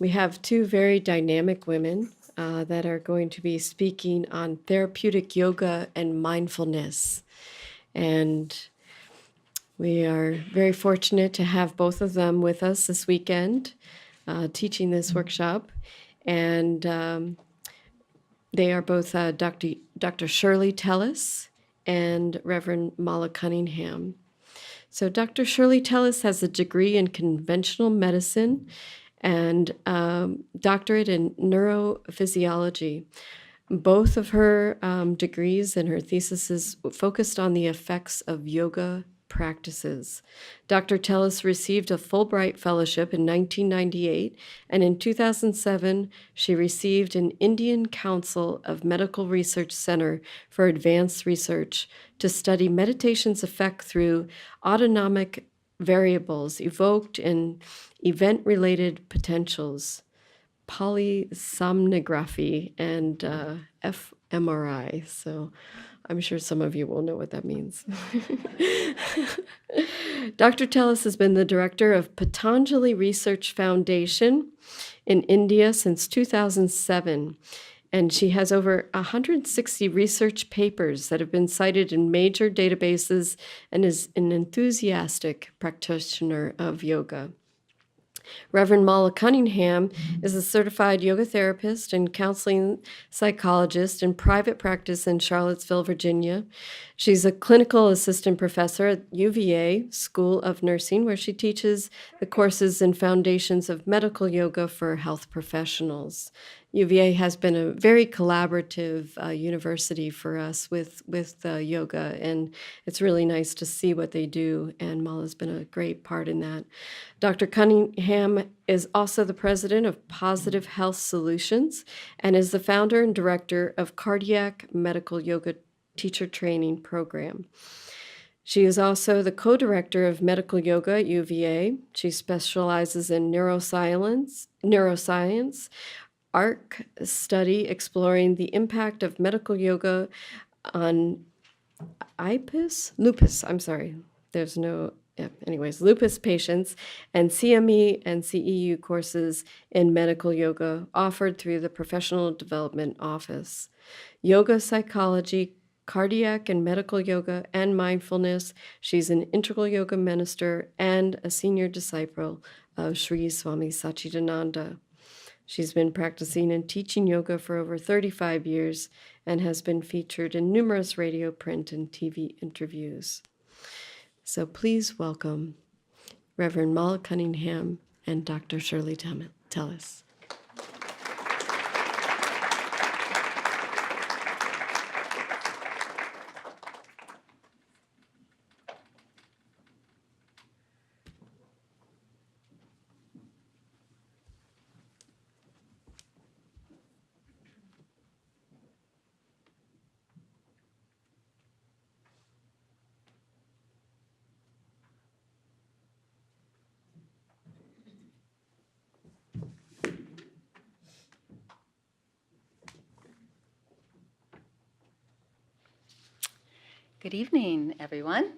We have two very dynamic women that are going to be speaking on therapeutic yoga and mindfulness. And we are very fortunate to have both of them with us this weekend teaching this workshop. And they are both Dr. Shirley Tellis and Reverend Mala Cunningham. So Dr. Shirley Tellis has a degree in conventional medicine and doctorate in neurophysiology. Both of her degrees and her theses focused on the effects of yoga practices. Dr. Tellis received a Fulbright Fellowship in 1998, and in 2007, she received an Indian Council of Medical Research Center for Advanced Research to study meditation's effect through autonomic variables evoked in event-related potentials, polysomnography, and fMRI. So I'm sure some of you will know what that means. Dr. Tellis has been the director of Patanjali Research Foundation in India since 2007. And she has over 160 research papers that have been cited in major databases and is an enthusiastic practitioner of yoga. Reverend Mala Cunningham is a certified yoga therapist and counseling psychologist in private practice in Charlottesville, Virginia. She's a clinical assistant professor at UVA School of Nursing, where she teaches the courses and foundations of medical yoga for health professionals. UVA has been a very collaborative university for us with yoga, and it's really nice to see what they do, and Mala's been a great part in that. Dr. Cunningham is also the president of Positive Health Solutions and is the founder and director of Cardiac Medical Yoga Teacher Training Program. She is also the co-director of medical yoga at UVA. She specializes in neuroscience, ARC study exploring the impact of medical yoga on lupus patients, and CME and CEU courses in medical yoga offered through the Professional Development Office. Yoga psychology, cardiac and medical yoga, and mindfulness. She's an integral yoga minister and a senior disciple of Sri Swami Satchidananda. She's been practicing and teaching yoga for over 35 years and has been featured in numerous radio, print, and TV interviews. So please welcome Reverend Mala Cunningham and Dr. Shirley Tellis. Good evening, everyone.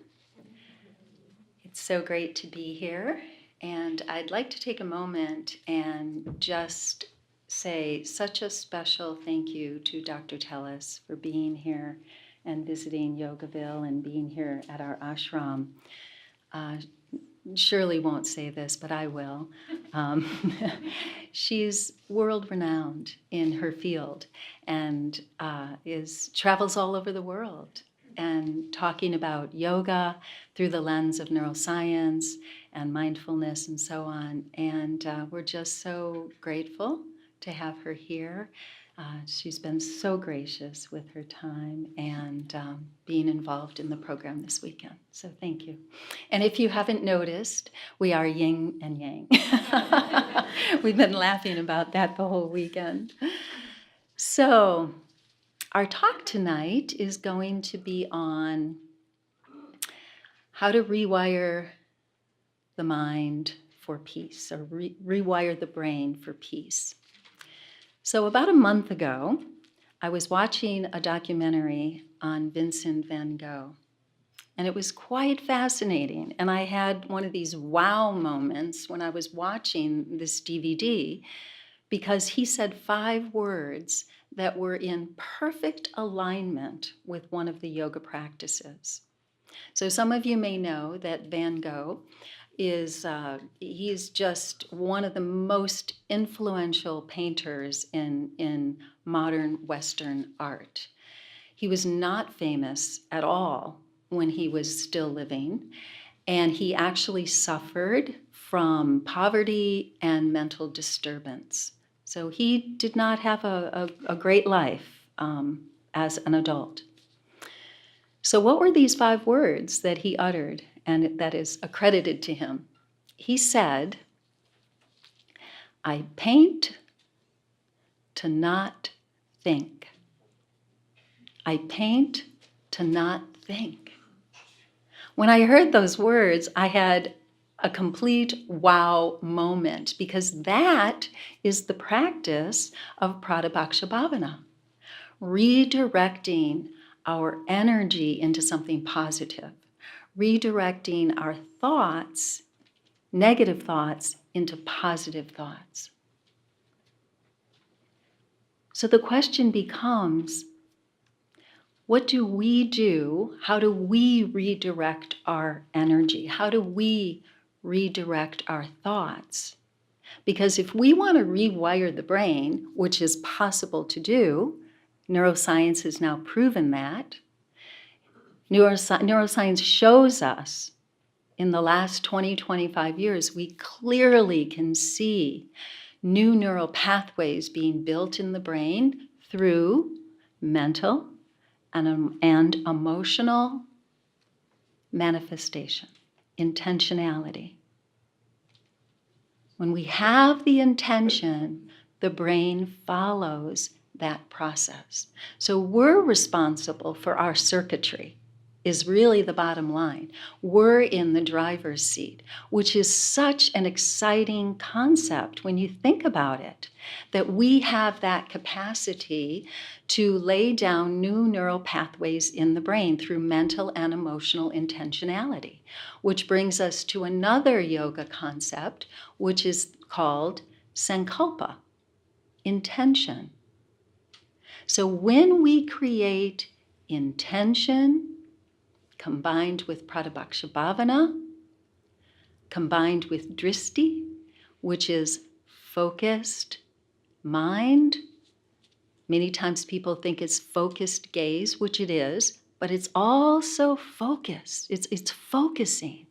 It's so great to be here, and I'd like to take a moment and just say such a special thank you to Dr. Tellis for being here and visiting Yogaville and being here at our ashram. Shirley won't say this, but I will. She's world-renowned in her field and travels all over the world and talking about yoga through the lens of neuroscience and mindfulness and so on. And we're just so grateful to have her here. She's been so gracious with her time and being involved in the program this weekend. So thank you. And if you haven't noticed, we are yin and yang. We've been laughing about that the whole weekend. So our talk tonight is going to be on how to rewire the mind for peace, or rewire the brain for peace. So about a month ago, I was watching a documentary on Vincent van Gogh. And it was quite fascinating. And I had one of these wow moments when I was watching this DVD, because he said 5 words that were in perfect alignment with one of the yoga practices. So some of you may know that Van Gogh he's just one of the most influential painters in modern Western art. He was not famous at all when he was still living, and he actually suffered from poverty and mental disturbance. So he did not have a great life as an adult. So what were these 5 words that he uttered and that is accredited to him? He said, "I paint to not think. I paint to not think." When I heard those words, I had a complete wow moment, because that is the practice of Pratibhaksha Bhavana, redirecting our energy into something positive, redirecting our thoughts, negative thoughts, into positive thoughts. So the question becomes, what do we do? How do we redirect our energy? How do we redirect our thoughts? Because if we want to rewire the brain, which is possible to do, neuroscience has now proven that. Neuroscience shows us in the last 20, 25 years, we clearly can see new neural pathways being built in the brain through mental and emotional manifestation, intentionality. When we have the intention, the brain follows that process. So we're responsible for our circuitry, is really the bottom line. We're in the driver's seat, which is such an exciting concept when you think about it, that we have that capacity to lay down new neural pathways in the brain through mental and emotional intentionality, which brings us to another yoga concept, which is called sankalpa, intention. So when we create intention, combined with Pratibhaksha Bhavana, combined with Dristi, which is focused mind. Many times people think it's focused gaze, which it is, but it's also focused. It's focusing.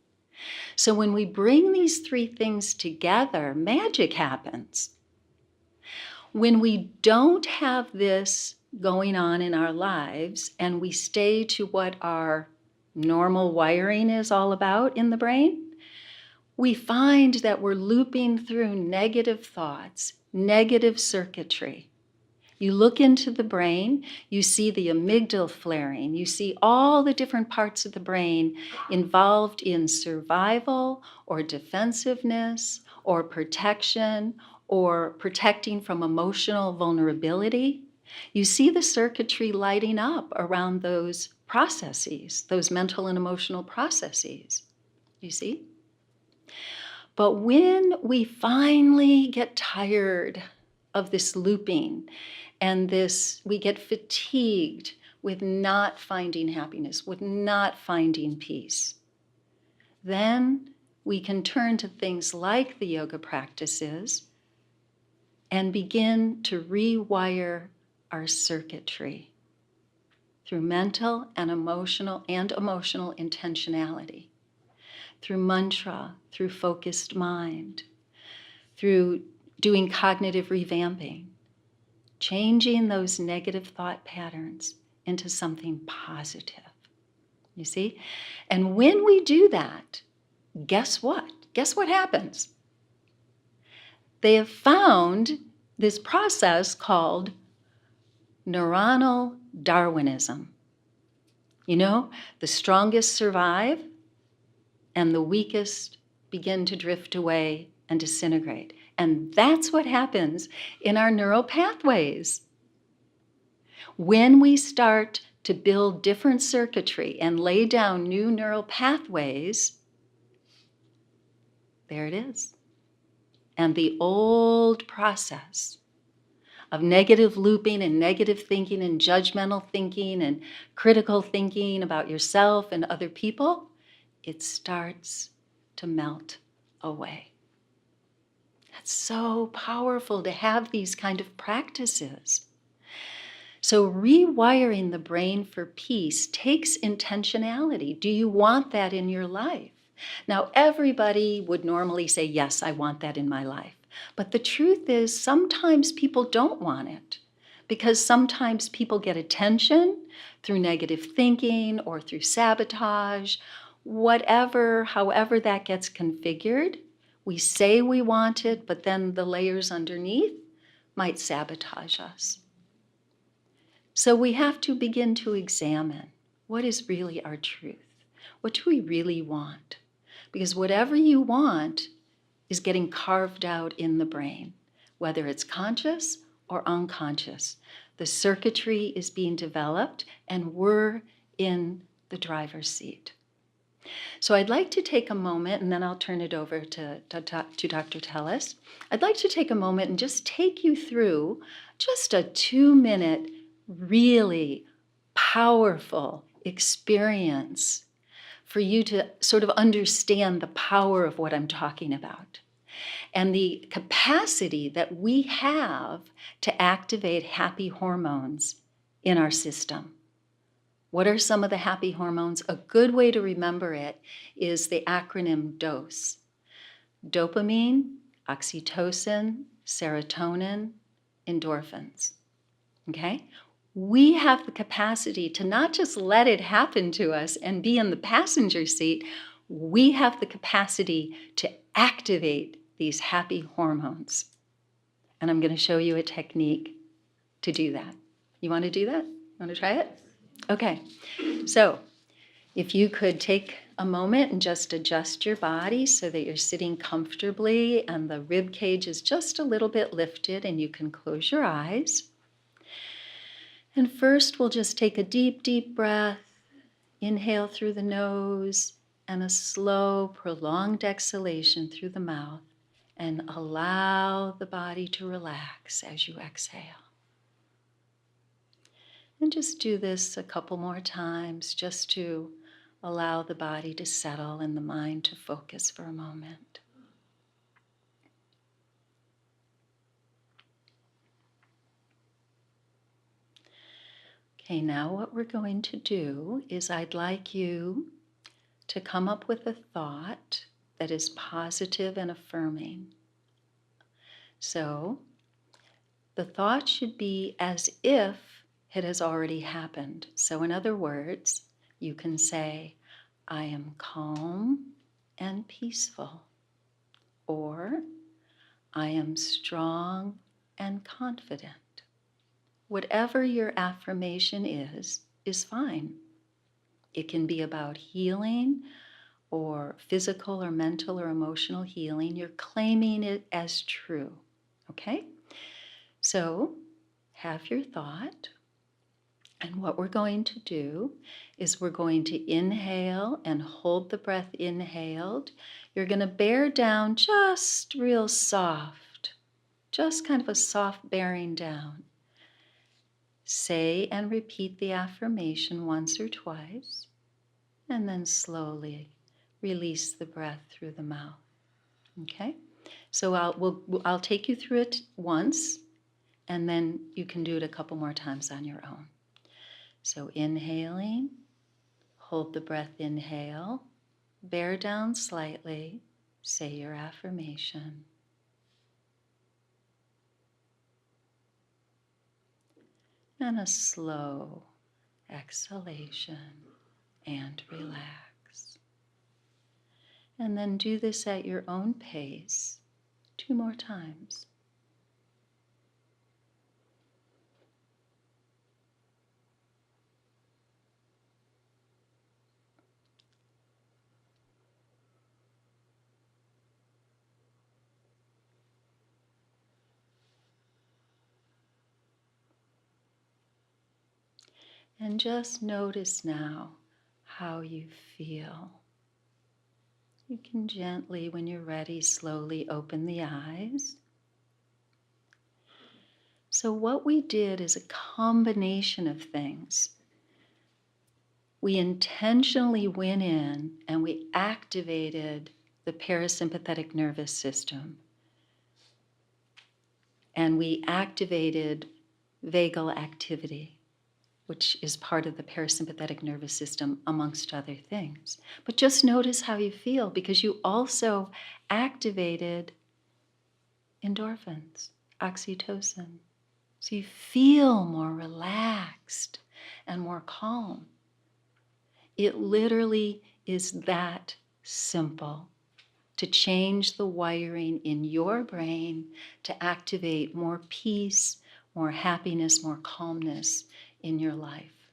So when we bring these 3 things together, magic happens. When we don't have this going on in our lives and we stay to what our normal wiring is all about in the brain, we find that we're looping through negative thoughts, negative circuitry. You look into the brain, you see the amygdala flaring, you see all the different parts of the brain involved in survival or defensiveness or protection or protecting from emotional vulnerability. You see the circuitry lighting up around those processes, those mental and emotional processes. You see? But when we finally get tired of this looping and we get fatigued with not finding happiness, with not finding peace, then we can turn to things like the yoga practices and begin to rewire our circuitry through mental and emotional intentionality, through mantra, through focused mind, through doing cognitive revamping, changing those negative thought patterns into something positive. You see? And when we do that, guess what? Guess what happens? They have found this process called neuronal Darwinism. You know, the strongest survive and the weakest begin to drift away and disintegrate. And that's what happens in our neural pathways. When we start to build different circuitry and lay down new neural pathways, there it is. And the old process of negative looping and negative thinking and judgmental thinking and critical thinking about yourself and other people, it starts to melt away. That's so powerful to have these kind of practices. So rewiring the brain for peace takes intentionality. Do you want that in your life? Now, everybody would normally say, yes, I want that in my life. But the truth is, sometimes people don't want it because sometimes people get attention through negative thinking or through sabotage, whatever, however that gets configured. We say we want it, but then the layers underneath might sabotage us. So we have to begin to examine what is really our truth. What do we really want? Because whatever you want is getting carved out in the brain, whether it's conscious or unconscious. The circuitry is being developed and we're in the driver's seat. So I'd like to take a moment, and then I'll turn it over to Dr. Tellis. I'd like to take a moment and just take you through just a 2-minute, really powerful experience for you to sort of understand the power of what I'm talking about and the capacity that we have to activate happy hormones in our system. What are some of the happy hormones? A good way to remember it is the acronym DOSE. Dopamine, oxytocin, serotonin, endorphins. Okay? We have the capacity to not just let it happen to us and be in the passenger seat, we have the capacity to activate these happy hormones. And I'm going to show you a technique to do that. You want to do that? You want to try it? Okay. So if you could take a moment and just adjust your body so that you're sitting comfortably and the rib cage is just a little bit lifted and you can close your eyes. And first we'll just take a deep, deep breath. Inhale through the nose and a slow, prolonged exhalation through the mouth, and allow the body to relax as you exhale. And just do this a couple more times just to allow the body to settle and the mind to focus for a moment. Okay, now what we're going to do is I'd like you to come up with a thought that is positive and affirming. So the thought should be as if it has already happened. So in other words, you can say, I am calm and peaceful, or I am strong and confident. Whatever your affirmation is fine. It can be about healing or physical or mental or emotional healing. You're claiming it as true, okay? So have your thought. And what we're going to do is we're going to inhale and hold the breath inhaled. You're going to bear down just real soft, just kind of a soft bearing down. Say and repeat the affirmation once or twice, and then slowly release the breath through the mouth. Okay? So I'll take you through it once, and then you can do it a couple more times on your own. So inhaling, hold the breath, inhale, bear down slightly, say your affirmation. And a slow exhalation and relax. And then do this at your own pace 2 more times. And just notice now how you feel. You can gently, when you're ready, slowly open the eyes. So what we did is a combination of things. We intentionally went in and we activated the parasympathetic nervous system. And we activated vagal activity, which is part of the parasympathetic nervous system, amongst other things. But just notice how you feel, because you also activated endorphins, oxytocin. So you feel more relaxed and more calm. It literally is that simple to change the wiring in your brain to activate more peace, more happiness, more calmness in your life.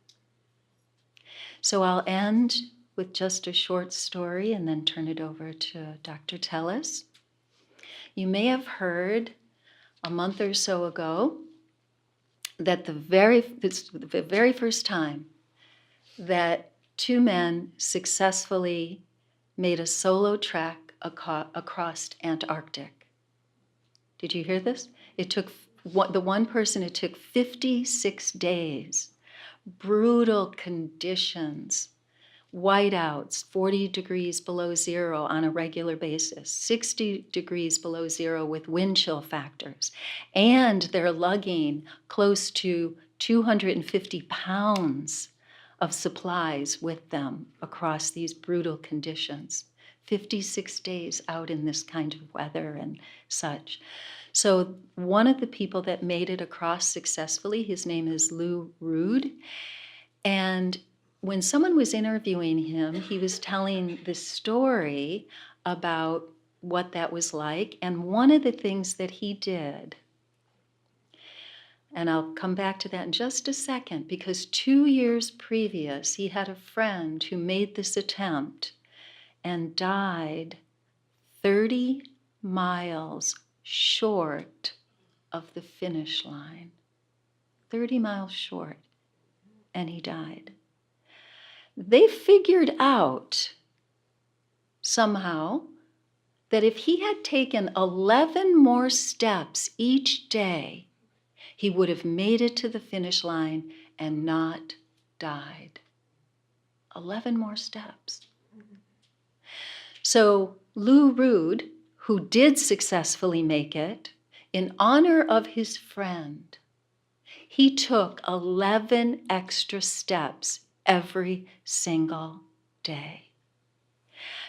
So I'll end with just a short story and then turn it over to Dr. Tellis. You may have heard a month or so ago that the very first time that two men successfully made a solo trek across Antarctic. Did you hear this? It took the one person, it took 56 days, brutal conditions, whiteouts, 40 degrees below zero on a regular basis, 60 degrees below zero with wind chill factors, and they're lugging close to 250 pounds of supplies with them across these brutal conditions. 56 days out in this kind of weather and such. So one of the people that made it across successfully, his name is Lou Rude, and when someone was interviewing him, he was telling this story about what that was like. And one of the things that he did, and I'll come back to that in just a second, because 2 years previous, he had a friend who made this attempt and died 30 miles short of the finish line. 30 miles short, and he died. They figured out somehow that if he had taken 11 more steps each day, he would have made it to the finish line and not died. 11 more steps. So Lou Rude, who did successfully make it, in honor of his friend, he took 11 extra steps every single day.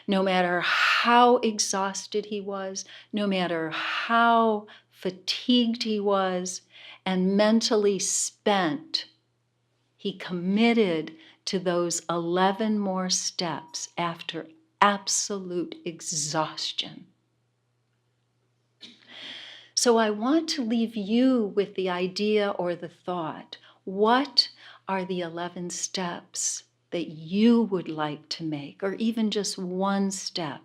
No matter how exhausted he was, no matter how fatigued he was, and mentally spent, he committed to those 11 more steps after absolute exhaustion. So I want to leave you with the idea or the thought, what are the 11 steps that you would like to make, or even just one step,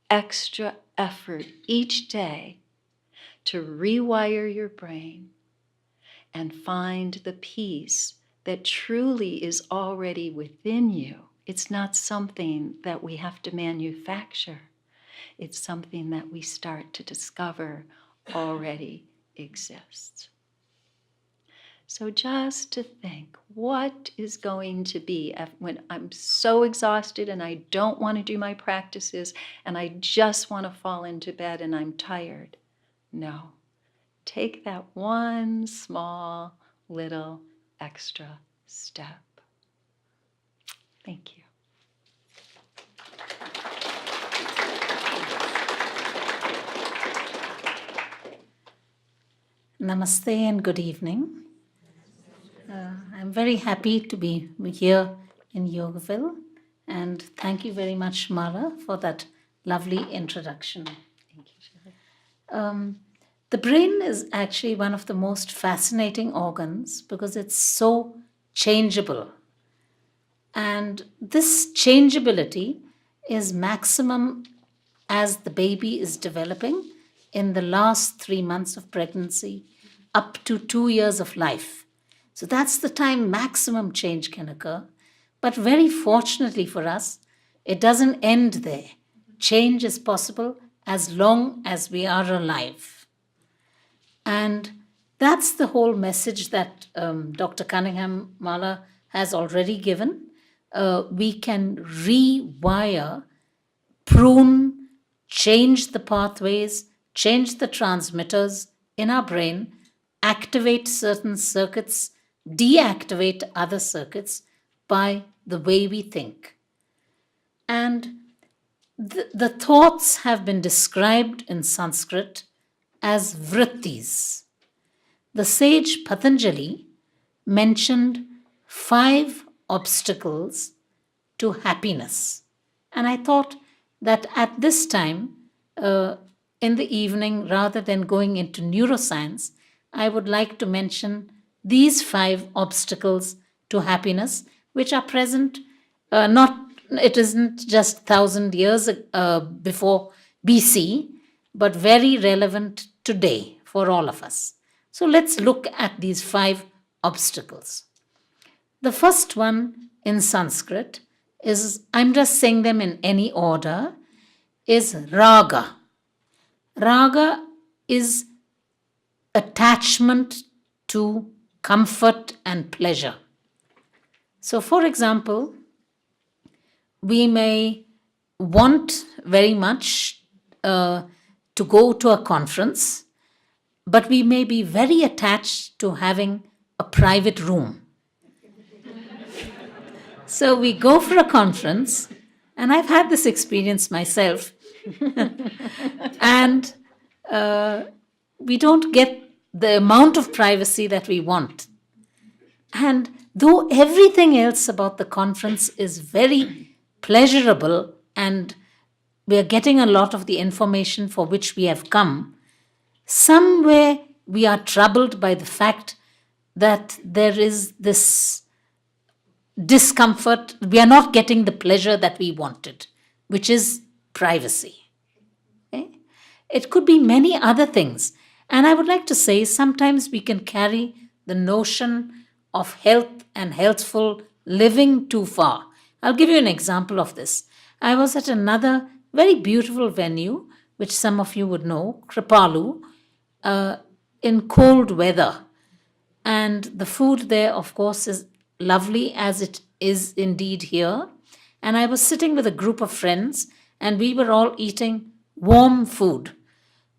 extra effort each day to rewire your brain and find the peace that truly is already within you. It's not something that we have to manufacture. It's something that we start to discover already exists. So just to think, what is going to be when I'm so exhausted and I don't want to do my practices and I just want to fall into bed and I'm tired? No. Take that one small little extra step. Thank you. Namaste and good evening. I'm very happy to be here in Yogaville, and thank you very much, Mara, for that lovely introduction. Thank you, Shirley. The brain is actually one of the most fascinating organs because it's so changeable. And this changeability is maximum as the baby is developing in the last 3 months of pregnancy up to 2 years of life. So that's the time maximum change can occur. But very fortunately for us, it doesn't end there. Change is possible as long as we are alive. And that's the whole message that Dr. Cunningham Mala has already given. We can rewire, prune, change the pathways, change the transmitters in our brain, activate certain circuits, deactivate other circuits by the way we think. And the thoughts have been described in Sanskrit as vrittis. The sage Patanjali mentioned 5 obstacles to happiness. And I thought that at this time, in the evening, rather than going into neuroscience, I would like to mention these 5 obstacles to happiness, which are present, it isn't just 1,000 years before BC, but very relevant today for all of us. So let's look at these 5 obstacles. The first one in Sanskrit is, I'm just saying them in any order, is raga. Raga is attachment to comfort and pleasure. So, for example, we may want very much to go to a conference, but we may be very attached to having a private room. So we go for a conference, and I've had this experience myself, and we don't get the amount of privacy that we want. And though everything else about the conference is very pleasurable and we are getting a lot of the information for which we have come, somewhere we are troubled by the fact that there is this discomfort. We are not getting the pleasure that we wanted, which is privacy. Okay? It could be many other things. And I would like to say sometimes we can carry the notion of health and healthful living too far. I'll give you an example of this. I was at another very beautiful venue, which some of you would know, Kripalu, in cold weather. And the food there, of course, is lovely as it is indeed here. And I was sitting with a group of friends, and we were all eating warm food.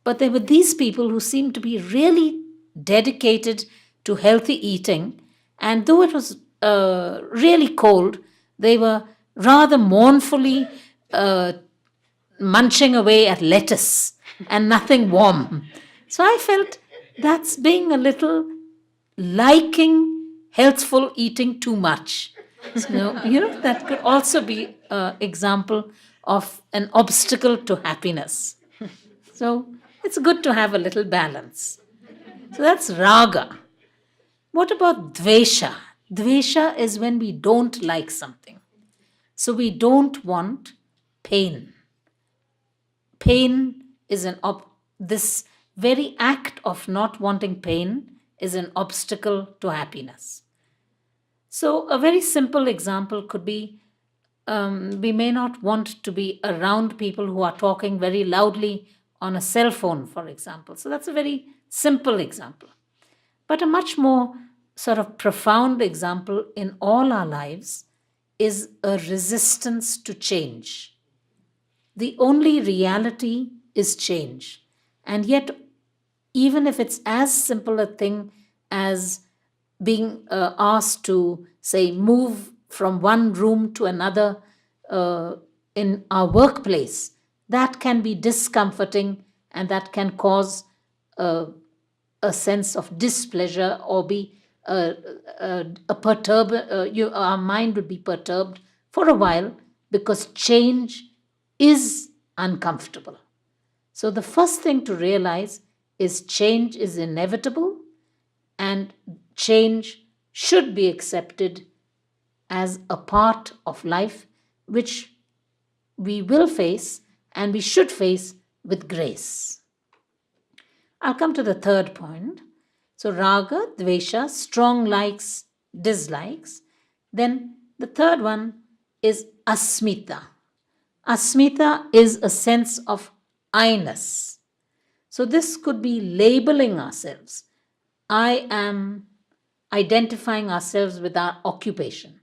But there were these people who seemed to be really dedicated to healthy eating. And though it was really cold, they were rather mournfully munching away at lettuce and nothing warm. So I felt that's being a little liking healthful eating too much. So, that could also be an example of an obstacle to happiness. So it's good to have a little balance. So that's raga. What about dvesha? Dvesha is when we don't like something. So we don't want pain. Pain is this very act of not wanting pain is an obstacle to happiness. So a very simple example could be we may not want to be around people who are talking very loudly on a cell phone, for example. So that's a very simple example. But a much more sort of profound example in all our lives is a resistance to change. The only reality is change. And yet, even if it's as simple a thing as being asked to, say, move from one room to another in our workplace, that can be discomforting and that can cause a sense of displeasure or be our mind would be perturbed for a while because change is uncomfortable. So the first thing to realize is change is inevitable and change should be accepted as a part of life which we will face and we should face with grace. I'll come to the third point. So raga, dvesha, strong likes, dislikes. Then the third one is asmita. Asmita is a sense of I-ness. So this could be labeling ourselves. I am identifying ourselves with our occupation.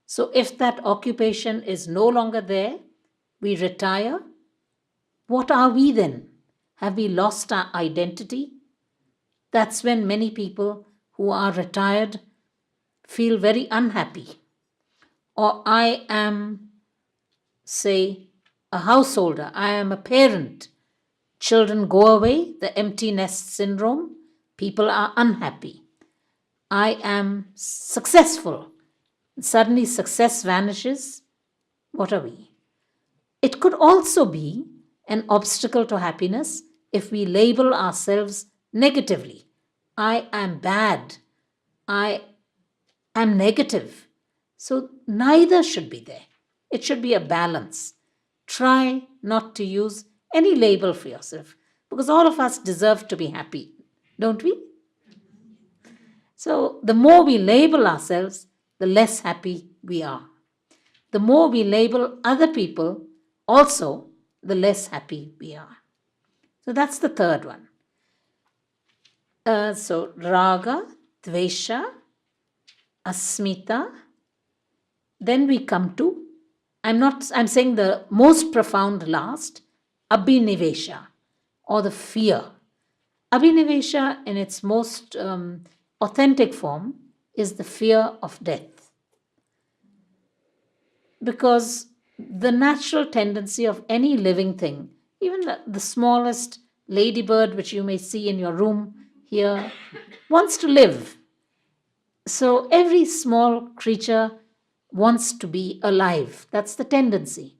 So if that occupation is no longer there, we retire. What are we then? Have we lost our identity? That's when many people who are retired feel very unhappy. Or I am, say, a householder, I am a parent. Children go away, the empty nest syndrome, people are unhappy. I am successful. Suddenly success vanishes. What are we? It could also be an obstacle to happiness if we label ourselves negatively. I am bad. I am negative. So neither should be there. It should be a balance. Try not to use any label for yourself because all of us deserve to be happy, don't we? So the more we label ourselves, the less happy we are. The more we label other people, also, the less happy we are. So that's the third one. So raga, dvesha, asmita. Then we come to, I'm saying the most profound last, abhinivesha, or the fear. Abhinivesha, in its most authentic form, is the fear of death. Because the natural tendency of any living thing, even the smallest ladybird which you may see in your room here, wants to live. So every small creature wants to be alive. That's the tendency.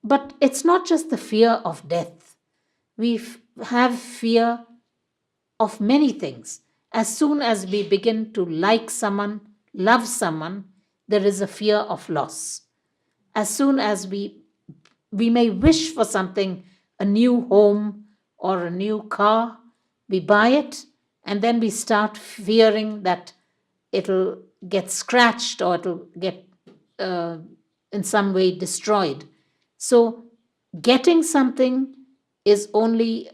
But it's not just the fear of death. We have fear of many things. As soon as we begin to like someone, love someone, there is a fear of loss. As soon as we may wish for something, a new home or a new car, we buy it, and then we start fearing that it'll get scratched or it'll get in some way destroyed. So getting something is only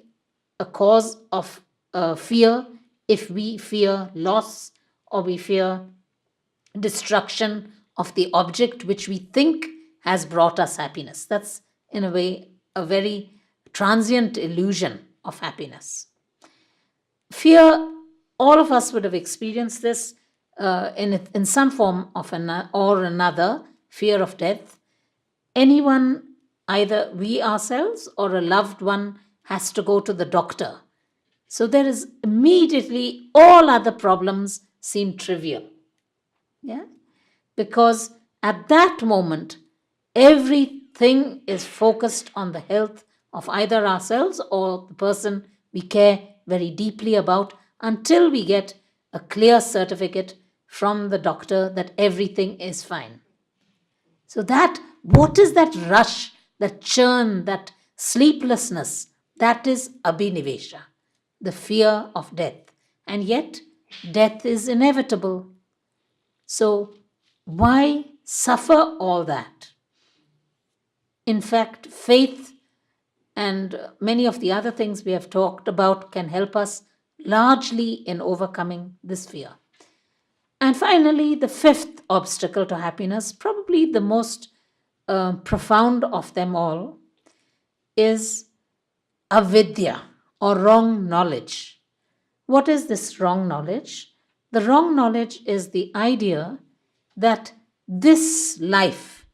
a cause of fear if we fear loss or we fear destruction of the object which we think has brought us happiness. That's, in a way, a very transient illusion of happiness. Fear, all of us would have experienced this in some form of or another, fear of death. Anyone, either we ourselves or a loved one, has to go to the doctor. So there is immediately all other problems seem trivial. Yeah? Because at that moment, everything is focused on the health of either ourselves or the person we care very deeply about until we get a clear certificate from the doctor that everything is fine. So that, what is that rush, that churn, that sleeplessness? That is abhinivesha, the fear of death. And yet, death is inevitable. So why suffer all that? In fact, faith and many of the other things we have talked about can help us largely in overcoming this fear. And finally, the fifth obstacle to happiness, probably the most profound of them all, is avidya, or wrong knowledge. What is this wrong knowledge? The wrong knowledge is the idea that this life,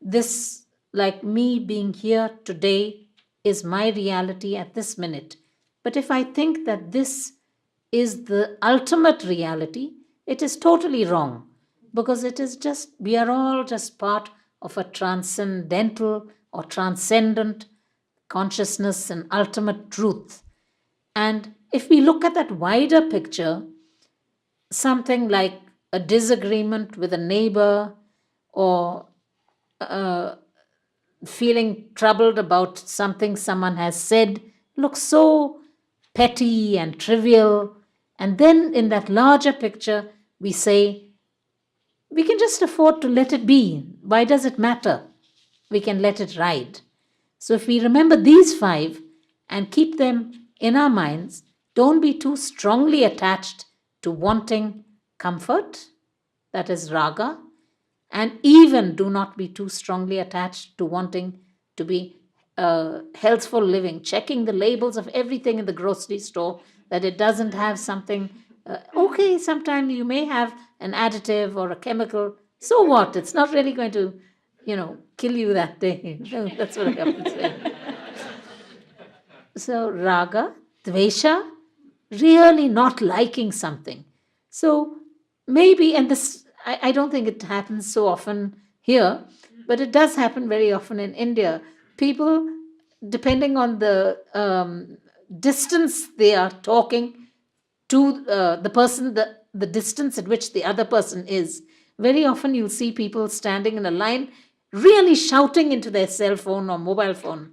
this, like me being here today, is my reality at this minute. But if I think that this is the ultimate reality, it is totally wrong, because it is just, we are all just part of a transcendental or transcendent consciousness and ultimate truth. And if we look at that wider picture, something like a disagreement with a neighbor or feeling troubled about something someone has said looks so petty and trivial And then in that larger picture, we say, we can just afford to let it be. Why does it matter? We can let it ride. So if we remember these 5 and keep them in our minds, don't be too strongly attached to wanting comfort, that is raga, and even do not be too strongly attached to wanting to be healthful living, checking the labels of everything in the grocery store that it doesn't have something. Okay, sometimes you may have an additive or a chemical. So what? It's not really going to, kill you that day. That's what I have to say. So raga, dvesha, really not liking something. So maybe, and this, I don't think it happens so often here, but it does happen very often in India. People, depending on the distance they are talking to the person, the distance at which the other person is, very often you'll see people standing in a line really shouting into their cell phone or mobile phone,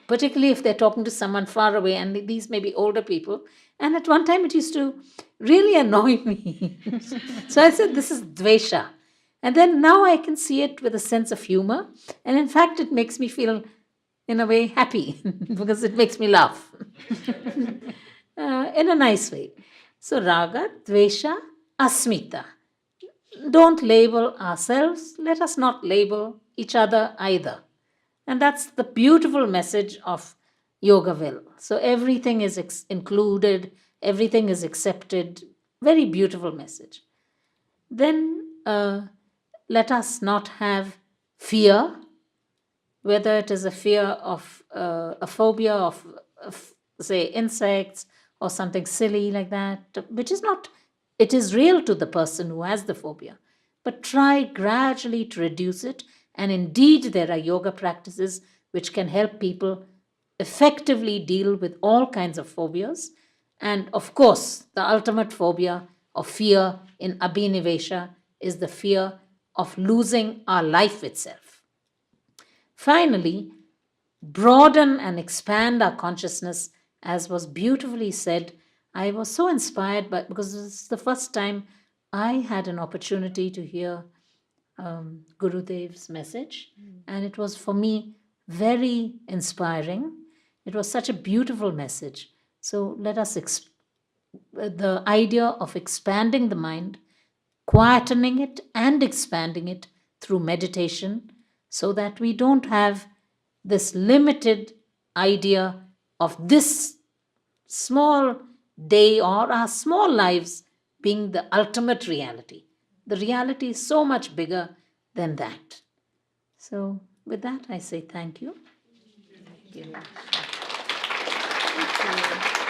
particularly if they're talking to someone far away, and these may be older people. And at one time it used to really annoy me. So I said, this is dvesha. And then now I can see it with a sense of humor. And in fact, it makes me feel, in a way, happy because it makes me laugh in a nice way. So raga, dvesha, asmita. Don't label ourselves. Let us not label each other either. And that's the beautiful message of Yoga Will. So everything is included, everything is accepted. Very beautiful message. Then let us not have fear, whether it is a fear of a phobia of, say, insects or something silly like that, which is not, it is real to the person who has the phobia. But try gradually to reduce it. And indeed, there are yoga practices which can help people effectively deal with all kinds of phobias. And of course, the ultimate phobia of fear in Abhinivesha is the fear of losing our life itself. Finally, broaden and expand our consciousness, as was beautifully said. I was so inspired by, because this is the first time I had an opportunity to hear Gurudev's message, and it was for me very inspiring. It was such a beautiful message. So let us the idea of expanding the mind, quietening it and expanding it through meditation, so that we don't have this limited idea of this small day or our small lives being the ultimate reality. The reality is so much bigger than that. So, with that, I say thank you. Thank you.